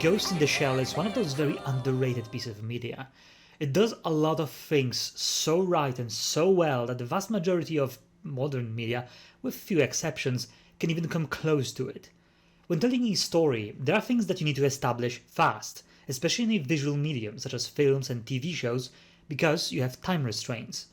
Ghost in the Shell is one of those very underrated pieces of media. It does a lot of things so right and so well that the vast majority of modern media, with few exceptions, can even come close to it. When telling a story, there are things that you need to establish fast, especially in a visual medium such as films and TV shows, because you have time restraints.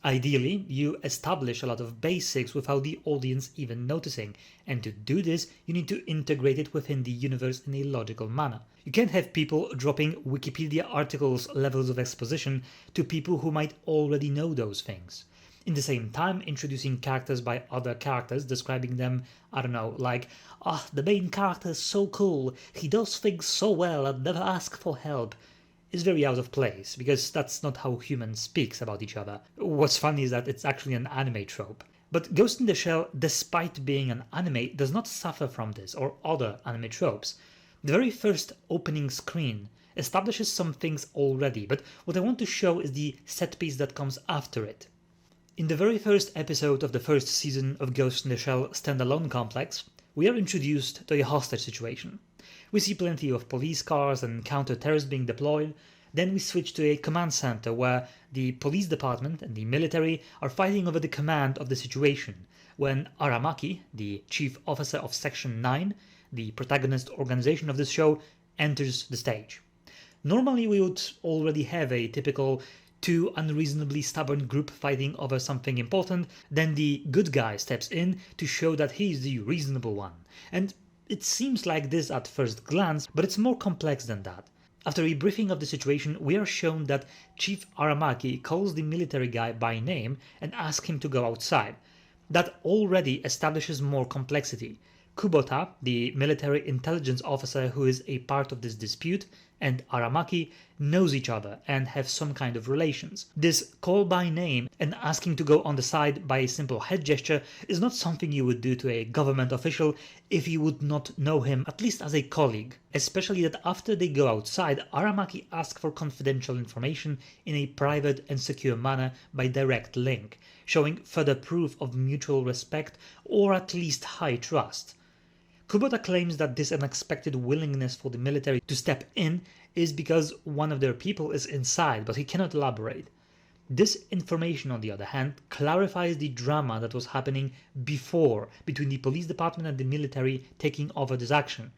Ideally, you establish a lot of basics without the audience even noticing, and to do this, you need to integrate it within the universe in a logical manner. You can't have people dropping Wikipedia articles levels of exposition to people who might already know those things. In the same time, introducing characters by other characters, describing them, I don't know, like, the main character is so cool, he does things so well and never asks for help, is very out of place, because that's not how humans speak about each other. What's funny is that it's actually an anime trope. But Ghost in the Shell, despite being an anime, does not suffer from this or other anime tropes. The very first opening screen establishes some things already, but what I want to show is the set piece that comes after it. In the very first episode of the first season of Ghost in the Shell standalone complex, we are introduced to a hostage situation. We see plenty of police cars and counter-terrorists being deployed. Then we switch to a command center where the police department and the military are fighting over the command of the situation, when Aramaki, the chief officer of Section 9, the protagonist organization of this show, enters the stage. Normally we would already have a typical two unreasonably stubborn group fighting over something important, then the good guy steps in to show that he's the reasonable one. And it seems like this at first glance, but it's more complex than that. After a briefing of the situation, we are shown that Chief Aramaki calls the military guy by name and asks him to go outside. That already establishes more complexity. Kubota, the military intelligence officer who is a part of this dispute, and Aramaki knows each other and have some kind of relations. This call by name and asking to go on the side by a simple head gesture is not something you would do to a government official if you would not know him, at least as a colleague. Especially that after they go outside, Aramaki asks for confidential information in a private and secure manner by direct link, showing further proof of mutual respect or at least high trust. Kubota claims that this unexpected willingness for the military to step in is because one of their people is inside, but he cannot elaborate. This information, on the other hand, clarifies the drama that was happening before between the police department and the military taking over this action.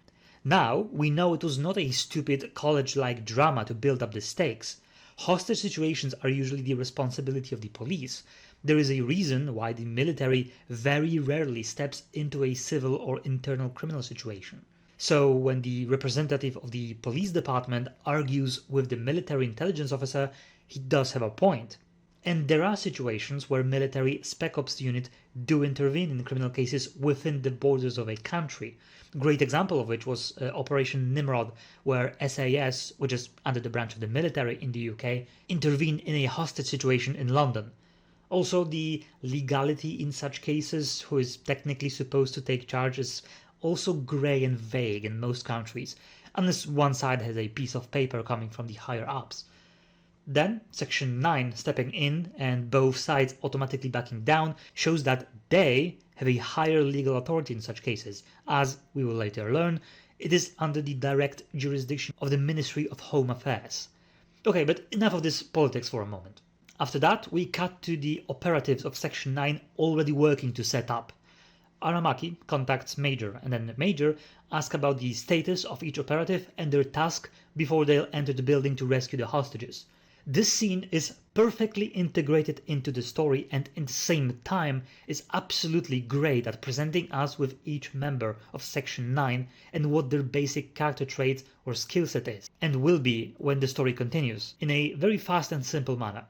Now, we know it was not a stupid college-like drama to build up the stakes. Hostage situations are usually the responsibility of the police. There is a reason why the military very rarely steps into a civil or internal criminal situation. So when the representative of the police department argues with the military intelligence officer, he does have a point. And there are situations where military spec ops units do intervene in criminal cases within the borders of a country. A great example of which was Operation Nimrod, where SAS, which is under the branch of the military in the UK, intervened in a hostage situation in London. Also, the legality in such cases, who is technically supposed to take charge, is also grey and vague in most countries, unless one side has a piece of paper coming from the higher ups. Then, Section 9 stepping in and both sides automatically backing down shows that they have a higher legal authority in such cases, as we will later learn, it is under the direct jurisdiction of the Ministry of Home Affairs. Okay, but enough of this politics for a moment. After that, we cut to the operatives of Section 9 already working to set up. Aramaki contacts Major, and then Major asks about the status of each operative and their task before they'll enter the building to rescue the hostages. This scene is perfectly integrated into the story and at the same time is absolutely great at presenting us with each member of Section 9 and what their basic character traits or skill set is, and will be when the story continues, in a very fast and simple manner.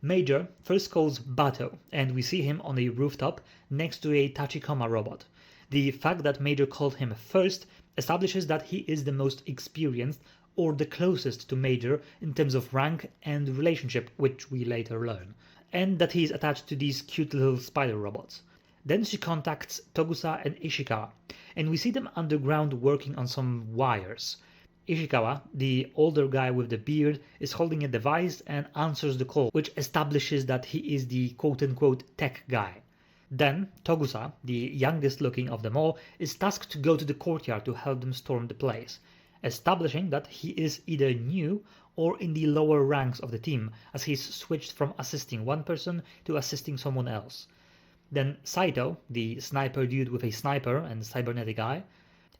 Major first calls Bato, and we see him on a rooftop next to a Tachikoma robot. The fact that Major called him first establishes that he is the most experienced or the closest to Major in terms of rank and relationship, which we later learn, and that he is attached to these cute little spider robots. Then she contacts Togusa and Ishikawa, and we see them underground working on some wires. Ishikawa, the older guy with the beard, is holding a device and answers the call, which establishes that he is the quote-unquote tech guy. Then Togusa, the youngest looking of them all, is tasked to go to the courtyard to help them storm the place. establishing that he is either new or in the lower ranks of the team, as he's switched from assisting one person to assisting someone else. Then Saito, the sniper dude with a sniper and cybernetic eye.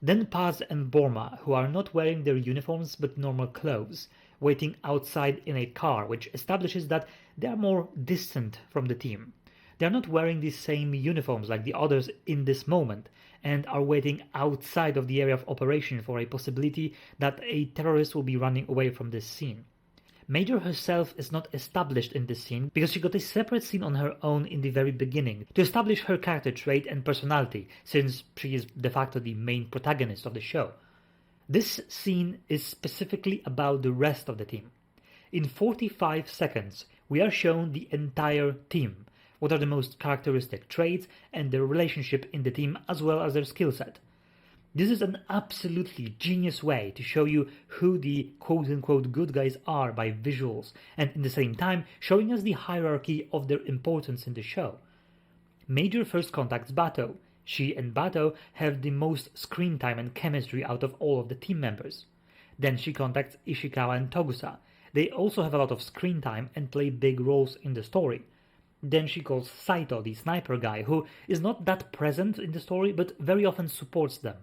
Then Paz and Borma, who are not wearing their uniforms but normal clothes, waiting outside in a car, which establishes that they are more distant from the team. They are not wearing the same uniforms like the others in this moment, and are waiting outside of the area of operation for a possibility that a terrorist will be running away from this scene. Major herself is not established in this scene because she got a separate scene on her own in the very beginning to establish her character trait and personality, since she is de facto the main protagonist of the show. This scene is specifically about the rest of the team. In 45 seconds, we are shown the entire team, what are the most characteristic traits and their relationship in the team as well as their skill set. This is an absolutely genius way to show you who the quote-unquote good guys are by visuals, and in the same time showing us the hierarchy of their importance in the show. Major first contacts Bato. She and Bato have the most screen time and chemistry out of all of the team members. Then she contacts Ishikawa and Togusa. They also have a lot of screen time and play big roles in the story. Then she calls Saito, the sniper guy, who is not that present in the story but very often supports them.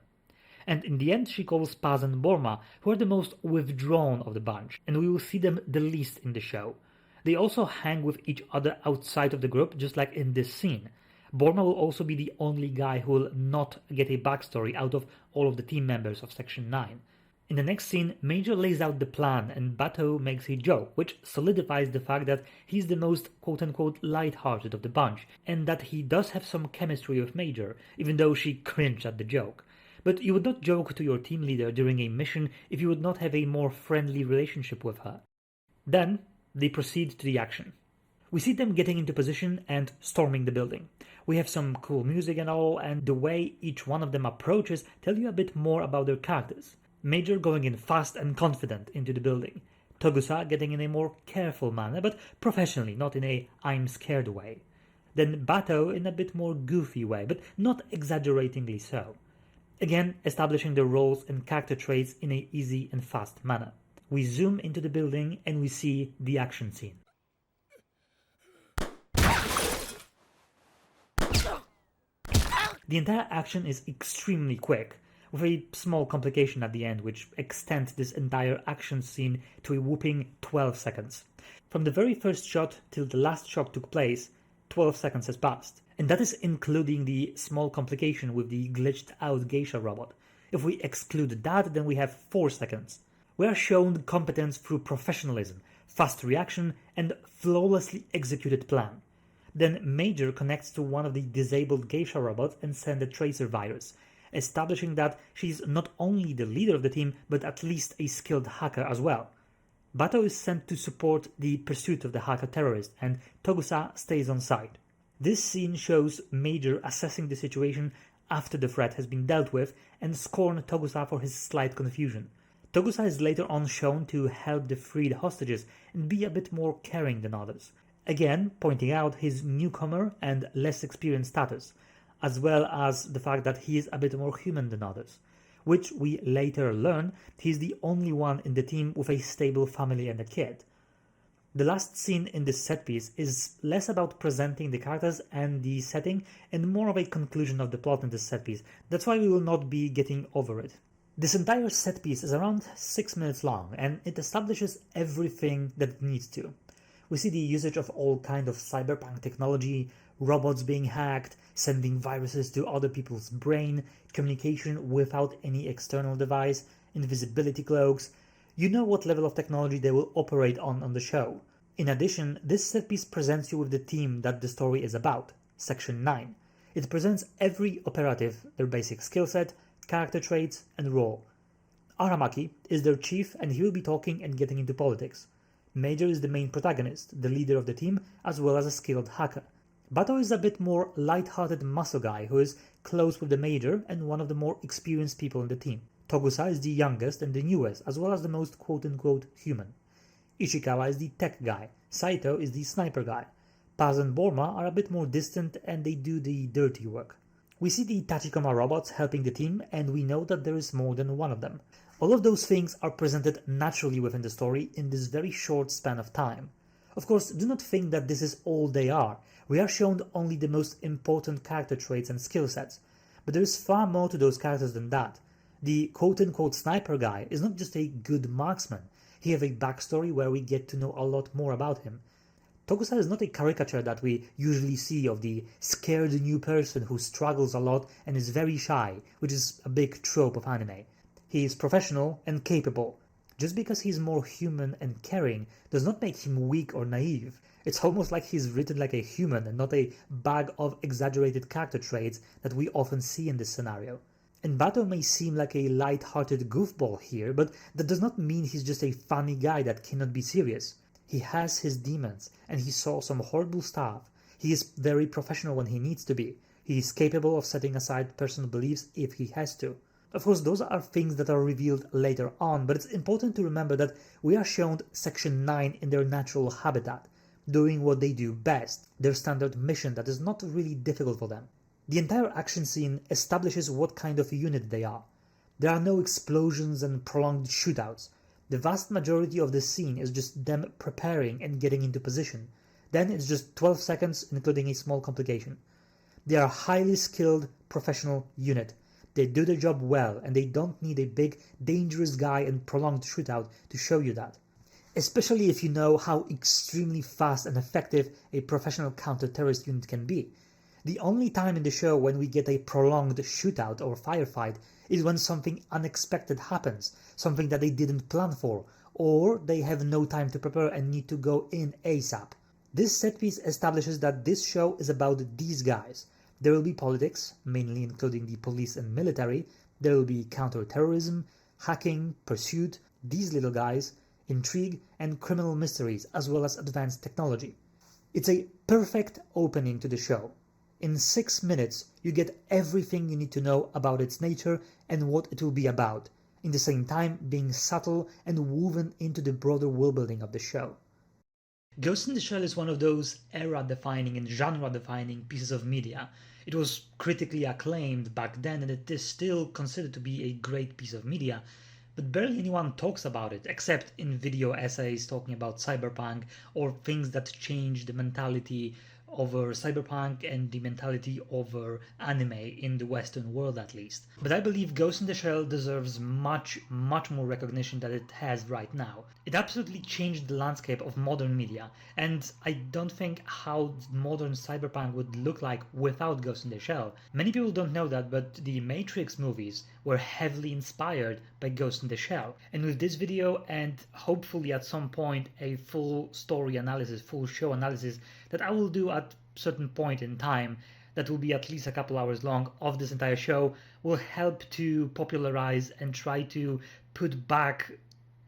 And in the end she calls Paz and Borma, who are the most withdrawn of the bunch, and we will see them the least in the show. They also hang with each other outside of the group, just like in this scene. Borma will also be the only guy who will not get a backstory out of all of the team members of Section 9. In the next scene, Major lays out the plan and Bato makes a joke, which solidifies the fact that he's the most quote-unquote light-hearted of the bunch, and that he does have some chemistry with Major, even though she cringed at the joke. But you would not joke to your team leader during a mission if you would not have a more friendly relationship with her. Then, they proceed to the action. We see them getting into position and storming the building. We have some cool music and all, and the way each one of them approaches tell you a bit more about their characters. Major going in fast and confident into the building. Togusa getting in a more careful manner, but professionally, not in a I'm scared way. Then Bato in a bit more goofy way, but not exaggeratingly so. Again, establishing their roles and character traits in a easy and fast manner. We zoom into the building and we see the action scene. The entire action is extremely quick, with a small complication at the end which extends this entire action scene to a whopping 12 seconds. From the very first shot till the last shot took place, 12 seconds has passed, and that is including the small complication with the glitched out geisha robot. If we exclude that, then we have 4 seconds. We are shown competence through professionalism, fast reaction, and flawlessly executed plan. Then Major connects to one of the disabled geisha robots and sends a tracer virus, establishing that she's not only the leader of the team, but at least a skilled hacker as well. Bato is sent to support the pursuit of the hacker terrorist, and Togusa stays on site. This scene shows Major assessing the situation after the threat has been dealt with, and scorn Togusa for his slight confusion. Togusa is later on shown to help the freed hostages and be a bit more caring than others, again pointing out his newcomer and less experienced status, as well as the fact that he is a bit more human than others, which we later learn he's the only one in the team with a stable family and a kid. The last scene in this set piece is less about presenting the characters and the setting and more of a conclusion of the plot in this set piece. That's why we will not be getting over it. This entire set piece is around 6 minutes long and it establishes everything that it needs to. We see the usage of all kind of cyberpunk technology, robots being hacked, sending viruses to other people's brain, communication without any external device, invisibility cloaks. You know what level of technology they will operate on the show. In addition, this set piece presents you with the team that the story is about, Section 9. It presents every operative, their basic skill set, character traits, and role. Aramaki is their chief and he will be talking and getting into politics. Major is the main protagonist, the leader of the team, as well as a skilled hacker. Bato is a bit more light-hearted muscle guy who is close with the Major and one of the more experienced people in the team. Togusa is the youngest and the newest, as well as the most quote-unquote human. Ishikawa is the tech guy. Saito is the sniper guy. Paz and Borma are a bit more distant and they do the dirty work. We see the Tachikoma robots helping the team and we know that there is more than one of them. All of those things are presented naturally within the story in this very short span of time. Of course, do not think that this is all they are. We are shown only the most important character traits and skill sets, but there is far more to those characters than that. The quote-unquote sniper guy is not just a good marksman. He has a backstory where we get to know a lot more about him. Tokusa is not a caricature that we usually see of the scared new person who struggles a lot and is very shy, which is a big trope of anime. He is professional and capable. Just because he's more human and caring does not make him weak or naive. It's almost like he's written like a human and not a bag of exaggerated character traits that we often see in this scenario. And Bato may seem like a light-hearted goofball here, but that does not mean he's just a funny guy that cannot be serious. He has his demons, and he saw some horrible stuff. He is very professional when he needs to be. He is capable of setting aside personal beliefs if he has to. Of course, those are things that are revealed later on, but it's important to remember that we are shown Section 9 in their natural habitat, doing what they do best, their standard mission that is not really difficult for them. The entire action scene establishes what kind of unit they are. There are no explosions and prolonged shootouts. The vast majority of the scene is just them preparing and getting into position. Then it's just 12 seconds, including a small complication. They are a highly skilled professional unit. They do their job well, and they don't need a big, dangerous guy and prolonged shootout to show you that. Especially if you know how extremely fast and effective a professional counter-terrorist unit can be. The only time in the show when we get a prolonged shootout or firefight is when something unexpected happens, something that they didn't plan for, or they have no time to prepare and need to go in ASAP. This set piece establishes that this show is about these guys. There will be politics, mainly including the police and military. There will be counter-terrorism, hacking, pursuit, these little guys, intrigue, and criminal mysteries, as well as advanced technology. It's a perfect opening to the show. In 6 minutes, you get everything you need to know about its nature and what it will be about, in the same time being subtle and woven into the broader world-building of the show. Ghost in the Shell is one of those era-defining and genre-defining pieces of media. It was critically acclaimed back then, and it is still considered to be a great piece of media, but barely anyone talks about it, except in video essays talking about cyberpunk or things that change the mentality over cyberpunk and the mentality over anime in the Western world, at least. But I believe Ghost in the Shell deserves much more recognition than it has right now. It absolutely changed the landscape of modern media, and I don't think how modern cyberpunk would look like without Ghost in the Shell. Many people don't know that, but the Matrix movies were heavily inspired by Ghost in the Shell. And with this video, and hopefully at some point a full story analysis, full show analysis that I will do at certain point in time, that will be at least a couple hours long, of this entire show, will help to popularize and try to put back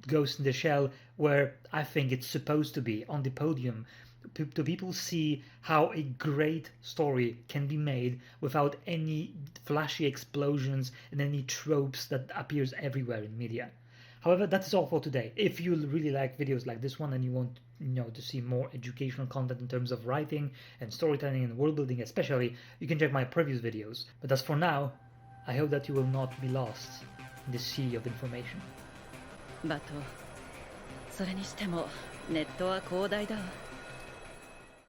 Ghost in the Shell where I think it's supposed to be, on the podium, to people see how a great story can be made without any flashy explosions and any tropes that appears everywhere in media. However, that is all for today. If you really like videos like this one and you want to see more educational content in terms of writing and storytelling and world building especially, you can check my previous videos. But as for now, I hope that you will not be lost in the sea of information. バト、それにしてもネットは広大だわ。